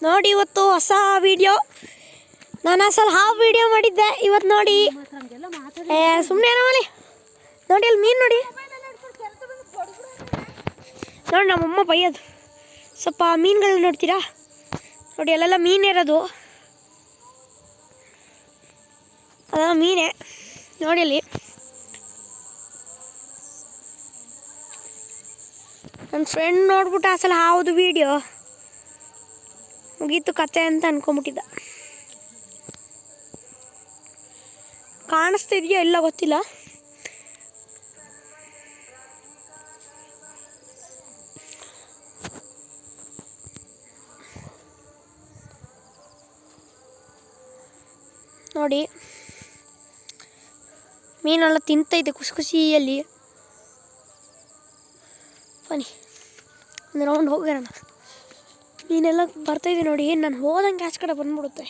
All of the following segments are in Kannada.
ನೋಡಿ ಇವತ್ತು ಹೊಸ ವಿಡಿಯೋ. ನಾನು ಅಸಲು ಹಾವು ವಿಡಿಯೋ ಮಾಡಿದ್ದೆ. ಇವತ್ತು ನೋಡಿ ಸುಮ್ಮನೆ ಏನೋ ನೋಡಿ ಅಲ್ಲಿ ಮೀನು ನೋಡಿ ನೋಡಿ ನಮ್ಮಮ್ಮ ಬೈಯೋದು. ಸ್ವಲ್ಪ ಮೀನುಗಳನ್ನ ನೋಡ್ತೀರಾ ನೋಡಿ, ಅಲ್ಲೆಲ್ಲ ಮೀನು ಇರೋದು, ಅದೆಲ್ಲ ಮೀನೇ ನೋಡಿ. ಅಲ್ಲಿ ನನ್ನ ಫ್ರೆಂಡ್ ನೋಡ್ಬಿಟ್ಟು ಅಸಲು ಹಾವುದು ವಿಡಿಯೋ ಮುಗೀತು ಕತೆ ಅಂತ ಅನ್ಕೊಂಬಿಟ್ಟಿದ್ದ. ಕಾಣಿಸ್ತಿದೆಯೋ ಇಲ್ಲ ಗೊತ್ತಿಲ್ಲ. ನೋಡಿ ಮೀನೆಲ್ಲ ತಿಂತೈತೆ ಖುಷಿ ಖುಷಿಯಲ್ಲಿ. ಬನ್ನಿ ಒಂದು ರೌಂಡ್ ಹೋಗೋಣ. ಮೀನೆಲ್ಲ ಬರ್ತಾಯಿದೆ ನೋಡಿ, ನಾನು ಹೋದಂಗೆ ಆಚೆ ಕಡೆ ಬಂದ್ಬಿಡುತ್ತೆ.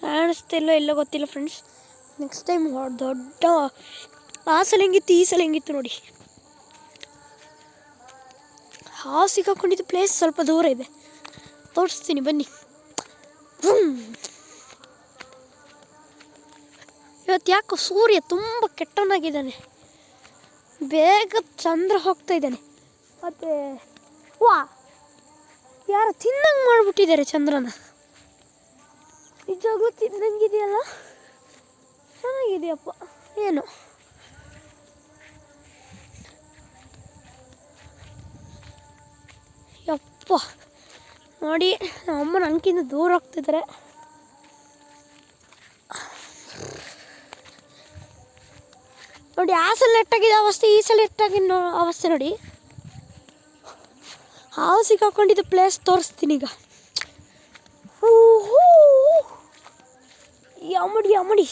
ಕಾಣಿಸ್ತಿಲ್ಲೋ ಎಲ್ಲೋ ಗೊತ್ತಿಲ್ಲ ಫ್ರೆಂಡ್ಸ್. ನೆಕ್ಸ್ಟ್ ಟೈಮ್ ದೊಡ್ಡ ಆ ಸಲ ಹೆಂಗಿತ್ತು ಈ ಸಲ ಹೆಂಗಿತ್ತು ನೋಡಿ. ಹಾವು ಸಿಕ್ಕಾಕೊಂಡಿದ್ದು ಪ್ಲೇಸ್ ಸ್ವಲ್ಪ ದೂರ ಇದೆ, ತೋರಿಸ್ತೀನಿ ಬನ್ನಿ. ಇವತ್ತು ಯಾಕೋ ಸೂರ್ಯ ತುಂಬ ಕೆಟ್ಟವನಾಗಿದ್ದಾನೆ, ಬೇಗ ಚಂದ್ರ ಹೋಗ್ತಾ ಇದ್ದಾನೆ. ಮತ್ತು ವಾ ಯಾರು ತಿನ್ನಂಗೆ ಮಾಡಿಬಿಟ್ಟಿದ್ದಾರೆ ಚಂದ್ರನ. ನಿಜವಾಗ್ಲೂ ತಿನ್ನಂಗಿದೆಯಲ್ಲ, ಚೆನ್ನಾಗಿದೆಯಪ್ಪ. ಏನು ಯಪ್ಪ ನೋಡಿ, ಅಮ್ಮ ನನಗಿಂತ ದೂರ ಹೋಗ್ತಿದ್ದಾರೆ. ನೋಡಿ ಆ ಸಲ ನೆಟ್ಟಾಗಿದ್ದ ಅವಸ್ಥೆ ಈ ಸಲ ನೆಟ್ಟಾಗಿನ ಅವಸ್ಥೆ ನೋಡಿ. ಹಾವು ಸಿಕ್ಕಾಕೊಂಡಿದ್ದು ಪ್ಲೇಸ್ ತೋರಿಸ್ತೀನಿ ಈಗ. ಯಮಡಿ ಯಮಡಿ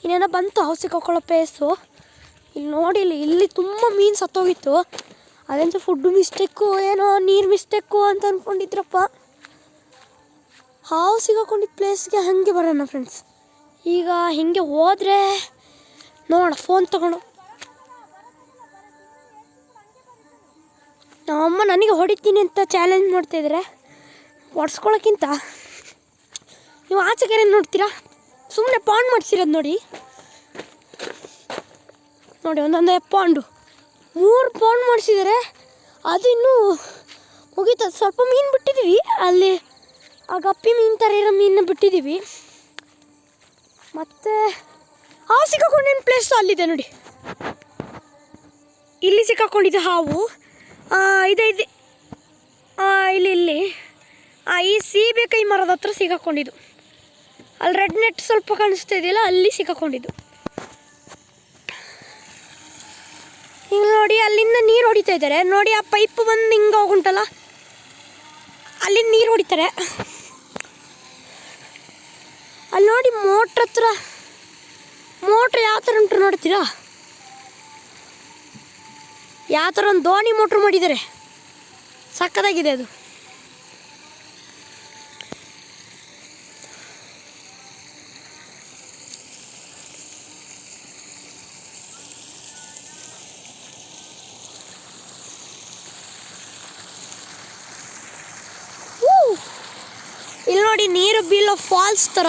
ಇನ್ನೇನೋ ಬಂತು ಹಾವು ಸಿಕ್ಕಾಕೊಳ್ಳೋ ಪ್ಲೇಸು. ಇಲ್ಲಿ ನೋಡಿ, ಇಲ್ಲಿ ತುಂಬ ಮೀನು ಸತ್ತೋಗಿತ್ತು. ಅದಂತ ಫುಡ್ ಮಿಸ್ಟೇಕು ಏನೋ ನೀರು ಮಿಸ್ಟೇಕು ಅಂತ ಅಂದ್ಕೊಂಡಿದ್ರಪ್ಪ. ಹಾವು ಸಿಗಾಕೊಂಡಿದ್ದ ಪ್ಲೇಸ್ಗೆ ಹಾಗೆ ಬರೋಣ ಫ್ರೆಂಡ್ಸ್. ಈಗ ಹಿಂಗೆ ಹೋದರೆ ನೋಡೋಣ, ಫೋನ್ ತಗೊಂಡು. ನಮ್ಮಮ್ಮ ನನಗೆ ಹೊಡಿತೀನಿ ಅಂತ ಚಾಲೆಂಜ್ ಮಾಡ್ತಾಯಿದ್ದಾರೆ. ಹೊಡ್ಸ್ಕೊಳಕ್ಕಿಂತ ನೀವು ಆಚೆ ಕಡೆ ನೋಡ್ತೀರಾ, ಸುಮ್ಮನೆ ಪಾಂಡ್ ಮಾಡಿಸಿರೋದು ನೋಡಿ. ನೋಡಿ ಒಂದೊಂದೇ ಪಾಂಡು 3 ಪಾಂಡ್ ಮಾಡಿಸಿದ್ದಾರೆ. ಅದು ಇನ್ನೂ ಮುಗೀತದೆ. ಸ್ವಲ್ಪ ಮೀನು ಬಿಟ್ಟಿದ್ದೀವಿ ಅಲ್ಲಿ, ಆ ಗಪ್ಪಿ ಮೀನು ಥರ ಇರೋ ಮೀನನ್ನ ಬಿಟ್ಟಿದ್ದೀವಿ. ಮತ್ತು ಹಾವು ಸಿಕ್ಕಾಕೊಂಡಿನ ಪ್ಲೇಸು ಅಲ್ಲಿದೆ ನೋಡಿ. ಇಲ್ಲಿ ಸಿಕ್ಕಾಕೊಂಡಿದ್ದೆ ಹಾವು. ಇದೆ ಇಲ್ಲಿ ಈ ಸೀಬೆಕಾಯಿ ಮರದ ಹತ್ರ ಸಿಕ್ಕಾಕೊಂಡಿದ್ದು. ಅಲ್ಲಿ ರೆಡ್ ನೆಟ್ ಸ್ವಲ್ಪ ಕಾಣಿಸ್ತಾ ಇದೆಯಲ್ಲ, ಅಲ್ಲಿ ಸಿಕ್ಕಾಕೊಂಡಿದ್ದು. ಹಿಂಗೆ ನೋಡಿ ಅಲ್ಲಿಂದ ನೀರು ಹೊಡಿತಾ ಇದ್ದಾರೆ ನೋಡಿ. ಆ ಪೈಪ್ ಬಂದು ಹಿಂಗೆ ಹೋಗುಂಟಲ್ಲ, ಅಲ್ಲಿಂದ ನೀರು ಹೊಡಿತಾರೆ. ಅಲ್ಲಿ ನೋಡಿ ಮೋಟ್ರ್ ಹತ್ರ, ಮೋಟ್ರ್ ಯಾವ ಥರ ಉಂಟು ನೋಡ್ತೀರಾ, ಯಾವ ಥರ ಒಂದು ದೋಣಿ ಮೋಟ್ರ್ ಮಾಡಿದ್ದಾರೆ, ಸಕ್ಕತ್ತಾಗಿದೆ ಅದು. ಇಲ್ಲಿ ನೋಡಿ ನೀರು ಬೀಳೋ ಫಾಲ್ಸ್ ಥರ.